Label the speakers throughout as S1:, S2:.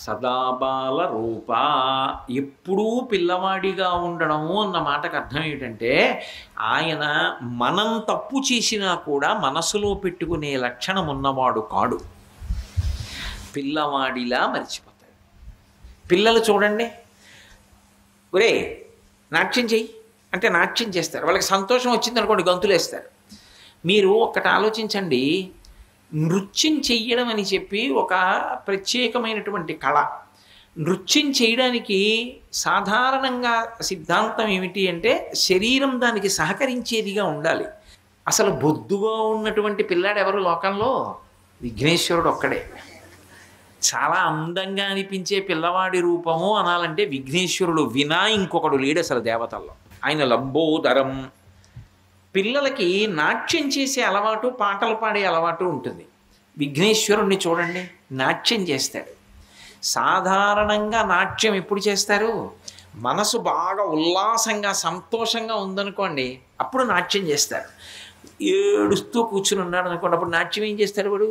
S1: సదాబాల రూప. ఎప్పుడూ పిల్లవాడిగా ఉండడము అన్న మాటకు అర్థం ఏంటంటే ఆయన మనం తప్పు చేసినా కూడా మనసులో పెట్టుకునే లక్షణం ఉన్నవాడు కాడు. పిల్లవాడిలా మర్చిపోతాడు. పిల్లలు చూడండి, ఒరే నాట్యం చెయ్యి అంటే నాట్యం చేస్తారు. వాళ్ళకి సంతోషం వచ్చిందనుకోండి గంతులేస్తారు. మీరు ఒక్కటి ఆలోచించండి, నృత్యం చెయ్యడం అని చెప్పి ఒక ప్రత్యేకమైనటువంటి కళ. నృత్యం చేయడానికి సాధారణంగా సిద్ధాంతం ఏమిటి అంటే శరీరం దానికి సహకరించేదిగా ఉండాలి. అసలు బొద్దుగా ఉన్నటువంటి పిల్లాడు ఎవరు లోకంలో? విఘ్నేశ్వరుడు ఒక్కడే. చాలా అందంగా అనిపించే పిల్లవాడి రూపము అనాలంటే విఘ్నేశ్వరుడు వినా ఇంకొకడు లేడు అసలు దేవతల్లో. ఆయన లంబోదరం. పిల్లలకి నాట్యం చేసే అలవాటు, పాటలు పాడే అలవాటు ఉంటుంది. విఘ్నేశ్వరుణ్ణి చూడండి, నాట్యం చేస్తాడు. సాధారణంగా నాట్యం ఎప్పుడు చేస్తారు? మనసు బాగా ఉల్లాసంగా సంతోషంగా ఉందనుకోండి, అప్పుడు నాట్యం చేస్తారు. ఏడుస్తూ కూర్చుని ఉన్నాడు అనుకోండి, అప్పుడు నాట్యం ఏం చేస్తాడు వాడు?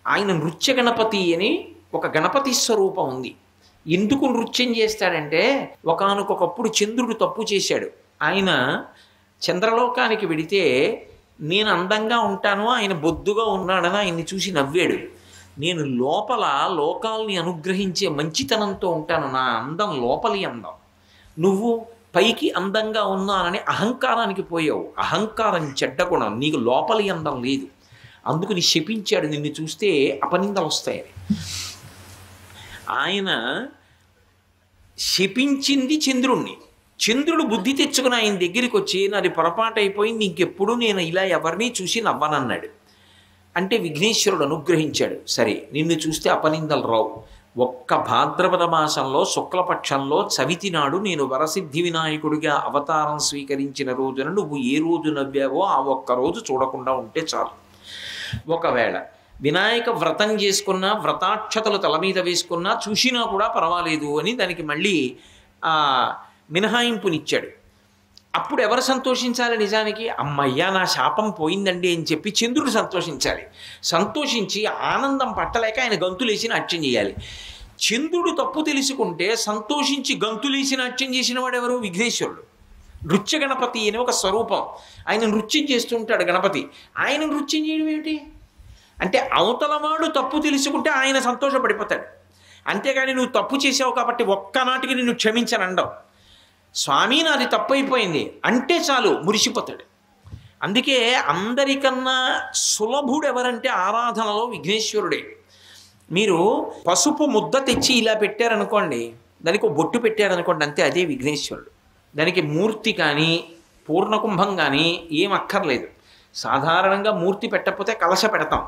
S1: ఆయన నృత్య గణపతి అని ఒక గణపతి స్వరూపం ఉంది. ఎందుకు నృత్యం చేస్తాడంటే ఒకానొకప్పుడు చంద్రుడు తప్పు చేశాడు. ఆయన చంద్రలోకానికి వెడితే నేను అందంగా ఉంటాను, ఆయన బొద్దుగా ఉన్నాడని ఆయన్ని చూసి నవ్వాడు. నేను లోపల లోకాల్ని అనుగ్రహించే మంచితనంతో ఉంటాను, నా అందం లోపలి అందం. నువ్వు పైకి అందంగా ఉన్నానని అహంకారానికి పోయావు. అహంకారం చెడ్డ గుణం, నీకు లోపలి అందం లేదు. అందుకని శపించాడు, నిన్ను చూస్తే అపనిందలు వస్తాయని. ఆయన శపించింది చంద్రుణ్ణి. చంద్రుడు బుద్ధి తెచ్చుకుని ఆయన దగ్గరికి వచ్చి నాది పొరపాటు అయిపోయింది, ఇంకెప్పుడు నేను ఇలా ఎవరిని చూసి నవ్వనన్నాడు. అంటే విఘ్నేశ్వరుడు అనుగ్రహించాడు. సరే నిన్ను చూస్తే అపనిందలు రావు. ఒక్క భాద్రపద మాసంలో శుక్లపక్షంలో చవితి నాడు నేను వరసిద్ధి వినాయకుడిగా అవతారం స్వీకరించిన రోజున నువ్వు ఏ రోజు నవ్వావో ఆ ఒక్కరోజు చూడకుండా ఉంటే చాలు. ఒకవేళ వినాయక వ్రతం చేసుకున్నా, వ్రతాక్షతలు తల మీద వేసుకున్నా చూసినా కూడా పర్వాలేదు అని దానికి మళ్ళీ మినహాయింపునిచ్చాడు. అప్పుడు ఎవరు సంతోషించాలి? నిజానికి అమ్మయ్యా నా శాపం పోయిందండి అని చెప్పి చంద్రుడు సంతోషించాలి. సంతోషించి ఆనందం పట్టలేక ఆయన గంతులేసి నాట్యం చేయాలి. చంద్రుడు తప్పు తెలుసుకుంటే సంతోషించి గంతులేసి నాట్యం చేసిన వాడు ఎవరు? విఘ్నేశ్వరుడు. నృత్య గణపతి అని ఒక స్వరూపం. ఆయన నృత్యం చేస్తుంటాడు గణపతి. ఆయన నృత్యం చేయడం ఏమిటి అంటే అవతలవాడు తప్పు తెలుసుకుంటే ఆయన సంతోషపడిపోతాడు. అంతేగాని నువ్వు తప్పు చేసావు కాబట్టి ఒక్కనాటికి నిన్ను క్షమించనండవు. స్వామి నాది తప్పు అయిపోయింది అంటే చాలు మురిసిపోతాడు. అందుకే అందరికన్నా సులభుడు ఎవరంటే ఆరాధనలో విఘ్నేశ్వరుడే. మీరు పసుపు ముద్ద తెచ్చి ఇలా పెట్టారనుకోండి, దానికి ఒక బొట్టు పెట్టారనుకోండి, అంతే, అదే విఘ్నేశ్వరుడు. దానికి మూర్తి కానీ పూర్ణకుంభం కానీ ఏం అక్కర్లేదు. సాధారణంగా మూర్తి పెట్టకపోతే కలశ పెడతాం,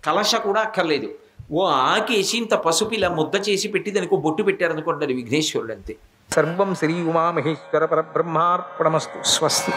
S1: కలశ కూడా అక్కర్లేదు. ఓ ఆకేసి ఇంత పసుపు ఇలా ముద్ద చేసి పెట్టి దానికి ఒక బొట్టు పెట్టారనుకోండి, అది విఘ్నేశ్వరుడు అంతే. సర్వం శ్రీ ఉమామహేశ్వర పరబ్రహ్మార్పణమస్తు. స్వస్తి.